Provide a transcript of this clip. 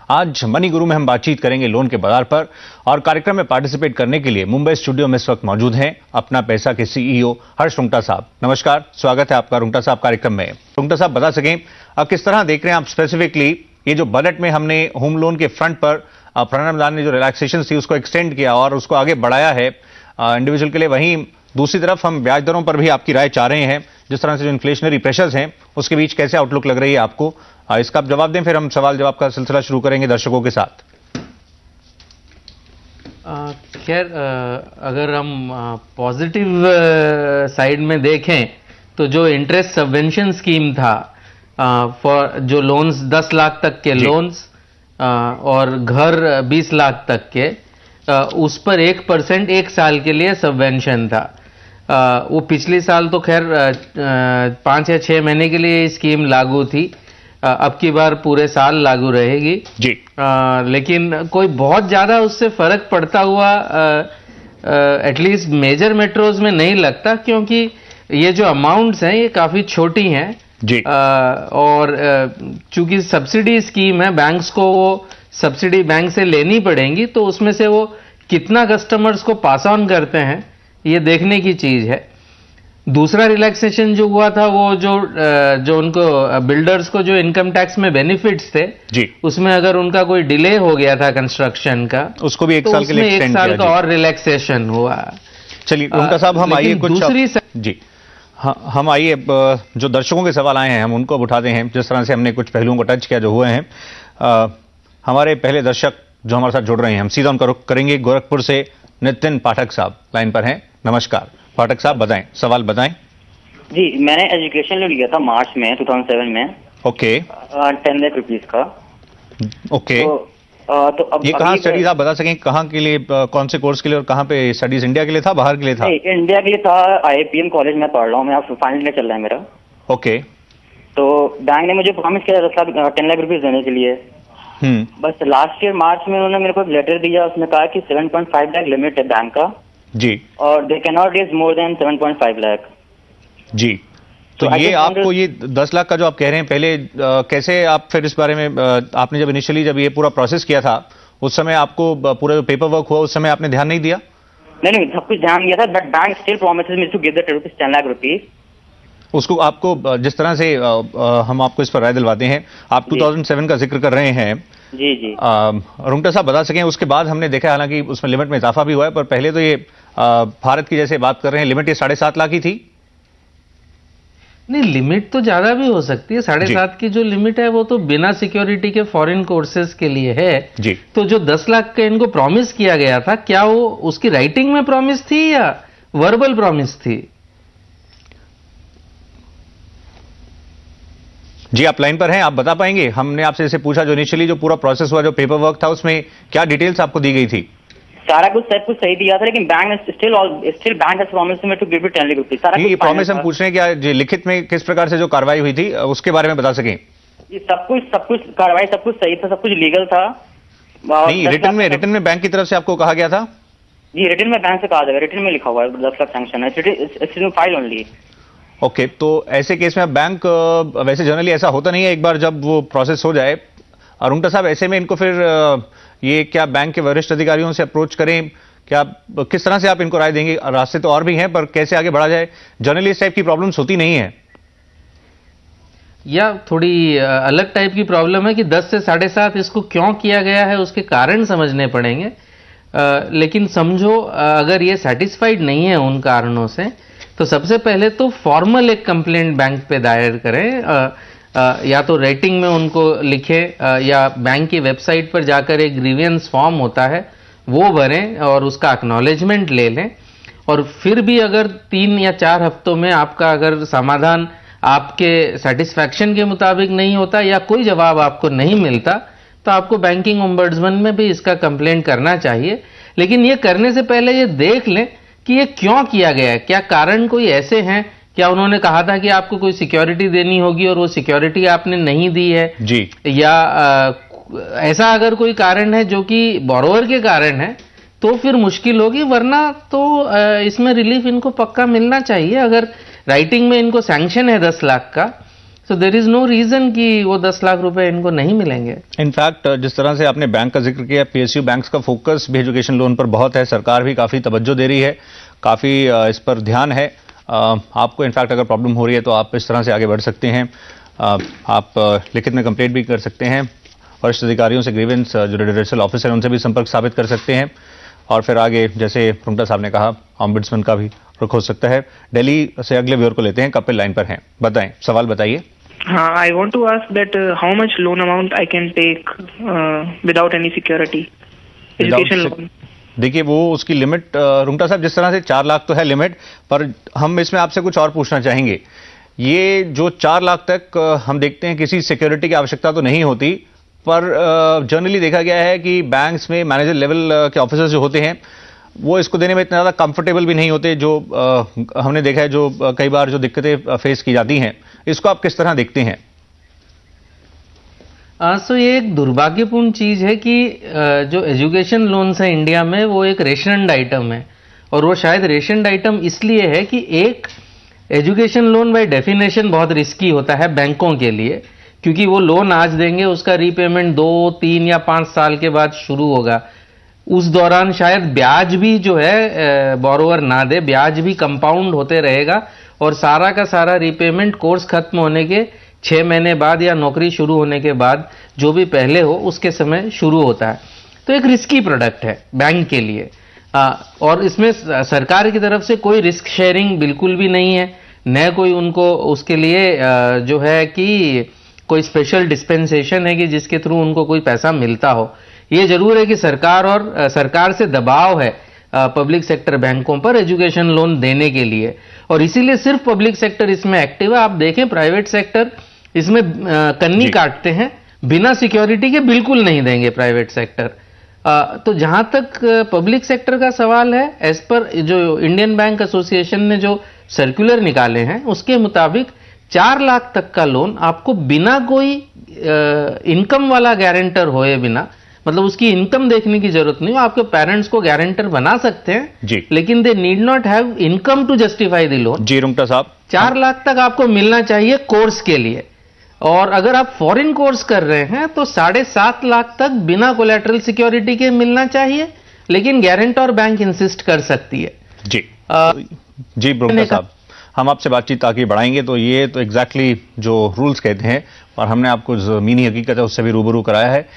आज मनी गुरु में हम बातचीत करेंगे लोन के बाजार पर और कार्यक्रम में पार्टिसिपेट करने के लिए मुंबई स्टूडियो में इस वक्त मौजूद हैं अपना पैसा के सीईओ हर्ष रुंगटा साहब। नमस्कार, स्वागत है आपका रुंगटा साहब कार्यक्रम में। रुंगटा साहब बता सकें किस तरह देख रहे हैं आप स्पेसिफिकली ये जो बजट में हमने होम लोन के फ्रंट पर प्रणब ने जो रिलैक्सेशन थी उसको एक्सटेंड किया और उसको आगे बढ़ाया है इंडिविजुअल के लिए, वहीं दूसरी तरफ हम ब्याज दरों पर भी आपकी राय चाह रहे हैं। जिस तरह से जो इन्फ्लेशनरी प्रेशर्स हैं उसके बीच कैसे आउटलुक लग रही है आपको, इसका आप जवाब दें, फिर हम सवाल जवाब का सिलसिला शुरू करेंगे दर्शकों के साथ। खैर, अगर हम पॉजिटिव साइड में देखें तो जो इंटरेस्ट सबवेंशन स्कीम था फॉर जो लोन्स 10 लाख तक के लोन्स और घर 20 लाख तक के, उस पर 1% 1 साल के लिए सबवेंशन था। वो पिछले साल तो खैर 5 या 6 महीने के लिए स्कीम लागू थी, अब की बार पूरे साल लागू रहेगी जी। लेकिन कोई बहुत ज्यादा उससे फर्क पड़ता हुआ एटलीस्ट मेजर मेट्रोज में नहीं लगता, क्योंकि ये जो अमाउंट्स हैं ये काफी छोटी हैं जी। और चूंकि सब्सिडी स्कीम है, बैंक्स को वो सब्सिडी बैंक से लेनी पड़ेंगी, तो उसमें से वो कितना कस्टमर्स को पास ऑन करते हैं ये देखने की चीज है। दूसरा रिलैक्सेशन जो हुआ था वो जो उनको बिल्डर्स को जो इनकम टैक्स में बेनिफिट्स थे जी, उसमें अगर उनका कोई डिले हो गया था कंस्ट्रक्शन का, उसको भी 1 साल के लिए एक्सटेंड किया। 1 साल का और रिलैक्सेशन हुआ। चलिए रुंगटा साहब, हम आइए कुछ दूसरी जी, हम आइए जो दर्शकों के सवाल आए हैं हम उनको अब उठाते हैं। जिस तरह से हमने कुछ पहलुओं को टच किया जो हुए हैं, हमारे पहले दर्शक जो हमारे साथ जुड़ रहे हैं, हम सीधा उनका रुख करेंगे। गोरखपुर से नितिन पाठक साहब लाइन पर हैं। नमस्कार पाठक साहब, बताएं, सवाल बताएं। जी, मैंने एजुकेशन लोन लिया था मार्च में 2007 में। ओके। 10 लाख रुपीस का। ओके। तो अब ये कहाँ स्टडीज आप बता सकें, कहाँ के लिए, कौन से कोर्स के लिए और कहाँ पे स्टडीज? इंडिया के लिए था, बाहर के लिए था? इंडिया के लिए था। IIPM कॉलेज में पढ़ रहा हूँ मैं, अब फाइनल ईयर चल रहा है मेरा। ओके। तो बैंक ने मुझे प्रॉमिस किया 10 लाख रुपीस देने के लिए। बस लास्ट ईयर मार्च में उन्होंने मेरे को एक लेटर दिया, उसमें कहा कि 7.5 लाख लिमिट है बैंक का जी, और they can not raise more than 7.5 lakh जी। तो ये आपको ये 10 लाख का जो आप कह रहे हैं, पहले कैसे आप फिर इस बारे में आपने जब इनिशियली जब ये पूरा प्रोसेस किया था उस समय आपको पूरा जो पेपर वर्क हुआ उस समय आपने ध्यान नहीं दिया? नहीं, सब कुछ ध्यान दिया था, but bank still promises me to give the 10 lakh rupees. उसको आपको जिस तरह से हम आपको इस पर राय दिलवाते हैं, आप 2007 का जिक्र कर रहे हैं जी जी। रुंगटा साहब बता सकें, उसके बाद हमने देखा हालांकि उसमें लिमिट में इजाफा भी हुआ है, पर पहले तो ये भारत की जैसे बात कर रहे हैं लिमिट ये 7.5 लाख ही थी। नहीं, लिमिट तो ज्यादा भी हो सकती है। 7.5 की जो लिमिट है वो तो बिना सिक्योरिटी के फॉरेन कोर्सेज के लिए है जी। तो जो 10 लाख का इनको प्रॉमिस किया गया था, क्या वो उसकी राइटिंग में प्रॉमिस थी या वर्बल प्रॉमिस थी? जी, आप लाइन पर हैं, आप बता पाएंगे? हमने आपसे जैसे पूछा जो इनिशियली जो पूरा प्रोसेस हुआ, जो पेपर वर्क था, उसमें क्या डिटेल्स आपको दी गई थी? सारा कुछ सब कुछ सही दिया था, लेकिन bank still bank has promised me to give you 10 lakh rupees. ये प्रॉमिस हम पूछ रहे हैं कि लिखित में किस प्रकार से जो कार्रवाई हुई थी उसके बारे में बता सकें। ये सब कुछ कार्रवाई सब कुछ सही था, सब कुछ लीगल था। नहीं, रिटर्न में बैंक की तरफ से आपको कहा गया था? जी, रिटर्न में बैंक से कहा जाएगा, रिटर्न में लिखा हुआ है 10 लाख सैंक्शन है, it's in file only. Okay, तो ऐसे केस में बैंक वैसे जनरली ऐसा होता नहीं है, एक बार जब वो प्रोसेस हो जाए। रुंगटा साहब, ऐसे में इनको फिर ये क्या बैंक के वरिष्ठ अधिकारियों से अप्रोच करें, क्या किस तरह से आप इनको राय देंगे? रास्ते तो और भी हैं, पर कैसे आगे बढ़ा जाए? जनरली इस टाइप की प्रॉब्लम्स होती नहीं है, या थोड़ी अलग टाइप की प्रॉब्लम है कि 10 से 7.5 इसको क्यों किया गया है, उसके कारण समझने पड़ेंगे। लेकिन समझो अगर ये सेटिस्फाइड नहीं है उन कारणों से, तो सबसे पहले तो फॉर्मल एक कंप्लेंट बैंक पे दायर करें, या तो रेटिंग में उनको लिखे या बैंक की वेबसाइट पर जाकर एक ग्रीवियंस फॉर्म होता है वो भरें और उसका एक्नॉलेजमेंट ले लें। और फिर भी अगर 3 या 4 हफ्तों में आपका अगर समाधान आपके सेटिस्फैक्शन के मुताबिक नहीं होता या कोई जवाब आपको नहीं मिलता, तो आपको बैंकिंग ओम्बड्समैन में भी इसका कंप्लेंट करना चाहिए। लेकिन ये करने से पहले ये देख लें कि ये क्यों किया गया है, क्या कारण कोई ऐसे हैं, क्या उन्होंने कहा था कि आपको कोई सिक्योरिटी देनी होगी और वो सिक्योरिटी आपने नहीं दी है जी, या ऐसा अगर कोई कारण है जो कि बोरोवर के कारण है, तो फिर मुश्किल होगी, वरना तो इसमें रिलीफ इनको पक्का मिलना चाहिए। अगर राइटिंग में इनको सैंक्शन है 10 लाख का, so there is no reason कि वो 10 लाख रुपए इनको नहीं मिलेंगे। इनफैक्ट जिस तरह से आपने बैंक का जिक्र किया, पीएसयू बैंक्स का फोकस भी एजुकेशन लोन पर बहुत है, सरकार भी काफी तवज्जो दे रही है, काफी इस पर ध्यान है। आपको इनफैक्ट अगर प्रॉब्लम हो रही है तो आप इस तरह से आगे बढ़ सकते हैं, आप लिखित में कंप्लेंट भी कर सकते हैं, वरिष्ठ अधिकारियों से, ग्रीवेंस जो रिडरेसल ऑफिसर उनसे भी संपर्क साबित कर सकते हैं, और फिर आगे जैसे रुंगटा साहब ने कहा ऑम्बुड्समैन का भी रुख हो सकता है। दिल्ली से अगले व्यूअर को लेते हैं, कपिल लाइन पर हैं, बताएं, सवाल बताइए। हाँ, I want to ask that how much loan amount I can take without any security, education loan। देखिए वो उसकी लिमिट रुंगटा साहब, जिस तरह से 4 लाख तो है लिमिट, पर हम इसमें आपसे कुछ और पूछना चाहेंगे। ये जो 4 लाख तक हम देखते हैं किसी सिक्योरिटी की आवश्यकता तो नहीं होती, पर जनरली देखा गया है कि बैंक्स में मैनेजर लेवल के ऑफिसर्स जो होते हैं वो इसको देने में इतना ज़्यादा कंफर्टेबल भी नहीं होते, जो हमने देखा है, जो कई बार जो दिक्कतें फेस की जाती हैं। इसको आप किस तरह देखते हैं? सो ये एक दुर्भाग्यपूर्ण चीज है कि जो एजुकेशन लोन्स है इंडिया में वो एक रेशनड आइटम है, और वो शायद रेशनड आइटम इसलिए है कि एक एजुकेशन लोन बाय डेफिनेशन बहुत रिस्की होता है बैंकों के लिए, क्योंकि वो लोन आज देंगे, उसका रीपेमेंट 2, 3 या 5 साल के बाद शुरू होगा। उस दौरान शायद ब्याज भी जो है बोरोवर ना दे, ब्याज भी कंपाउंड होते रहेगा, और सारा का सारा रीपेमेंट कोर्स खत्म होने के 6 महीने बाद या नौकरी शुरू होने के बाद जो भी पहले हो उसके समय शुरू होता है। तो एक रिस्की प्रोडक्ट है बैंक के लिए, और इसमें सरकार की तरफ से कोई रिस्क शेयरिंग बिल्कुल भी नहीं है, न कोई उनको उसके लिए जो है कि कोई स्पेशल डिस्पेंसेशन है कि जिसके थ्रू उनको कोई पैसा मिलता हो। ये जरूर है कि सरकार से दबाव है पब्लिक सेक्टर बैंकों पर एजुकेशन लोन देने के लिए, और इसीलिए सिर्फ पब्लिक सेक्टर इसमें एक्टिव है। आप देखें प्राइवेट सेक्टर इसमें कन्नी काटते हैं, बिना सिक्योरिटी के बिल्कुल नहीं देंगे प्राइवेट सेक्टर। तो जहां तक पब्लिक सेक्टर का सवाल है, एज पर जो इंडियन बैंक एसोसिएशन ने जो सर्कुलर निकाले हैं उसके मुताबिक 4 लाख तक का लोन आपको बिना कोई इनकम वाला गारंटर होए बिना, मतलब उसकी इनकम देखने की जरूरत नहीं हो, आपके पेरेंट्स को गारंटर बना सकते हैं जी, लेकिन they need not have income to justify the loan. जी रुंगटा साहब, 4 लाख तक आपको मिलना चाहिए कोर्स के लिए, और अगर आप फॉरेन कोर्स कर रहे हैं तो 7.5 लाख तक बिना कोलैटरल सिक्योरिटी के मिलना चाहिए, लेकिन गारंटर बैंक इंसिस्ट कर सकती है। जी जी रुंगटा साहब, हम आपसे बातचीत आगे बढ़ाएंगे। तो ये तो एग्जैक्टली जो रूल्स कहते हैं, और हमने आपको जमीनी हकीकत है उससे भी रूबरू कराया है।